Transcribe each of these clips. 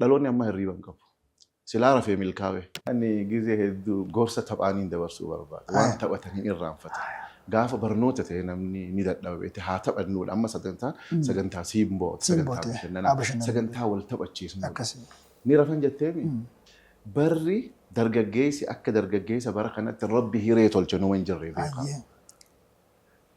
dhaloonni amma hirriiban qabu. Silaa rafee milkaa'e. Ani gizee hedduu gorsa taphaaniin dabarsuu barbaada. Waan taphatanii irraanfatan. Gaafa barnoota ta'e namni ni dadhabee haa taphannuudha. Amma sagantaa siimboo, sagantaa bashannanaa, sagantaa wal taphachiisnu. Ni rafan jetteemi. Barri dargaggeessi akka dargaggeessa bara kanatti rabbi hiree tolche nu hin jirre beekaa.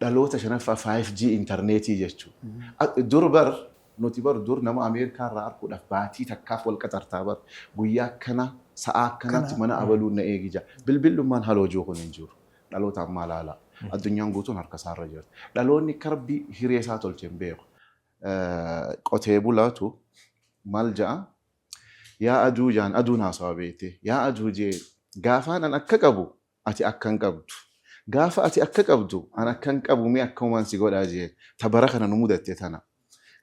Dhaloota shanaffaa 5G intarneetii jechuudha. Nuti dur nama Ameerikaa irraa arguudhaaf baatii takkaaf wal qaxartaa bar guyyaa akkana sa'a akkanatti mana abaluun na eegija. Bilbilummaan haloo jiru kun hin jiru. Dhaloota ammaa laala. Addunyaan guutuun harka isaarra jirti. Dhaloonni karbii hiree isaa tolche hin beeku. Qotee bulaatu maal ja'a? Yaa aduu jaan aduun haasawaa beekte. Yaa aduu jee gaafaan an akka qabu ati akka hin qabdu. Gaafa ati akka qabdu an akka hin qabu mee akkamumaan si godhaa jee tabara kana nu mudatte tana.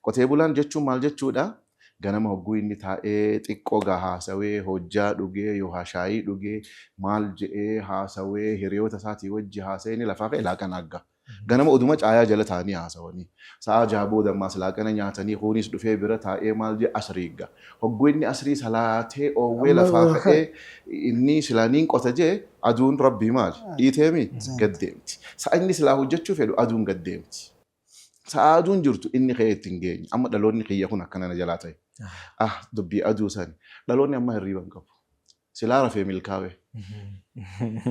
Qotee bulaan jechuun maal jechuudha? Ganama hogguu inni taa'ee xiqqoo gaa haasawee hojjaa dhugee yookaan shaayii dhugee maal je'ee haasawee hiriyoota isaatii wajji haasawee ni lafaa ka'e laaqana agga. Ganama oduma caayaa jala taa'anii haasawanii. Sa'a jaaboo dammaas laaqana nyaatanii kunis dhufee bira taa'ee maal jee asrii agga. Hogguu inni asrii salaatee oowwee lafaa ka'ee inni silaaniin qota jee aduun rabbii maali? Dhiiteemi gaddeemti. Sa'a inni silaa hojjechuu fedhu aduun gaddeemti. Sa'aaduun jirtu inni ka'ee ittiin geenye. Amma dhaloonni kiyya kun akkana na jalaa ta'e. Dubbii aduu sani. Dhaloonni amma hirriiban qabu. Silaa rafee milkaa'e.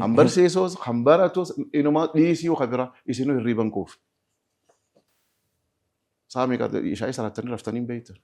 Hambarsiisos, hambaratos, inumaa dhiisii yoo kabira isinuu hirriiban quuf. Saamii ishee sarattanii raftanii hin beektan.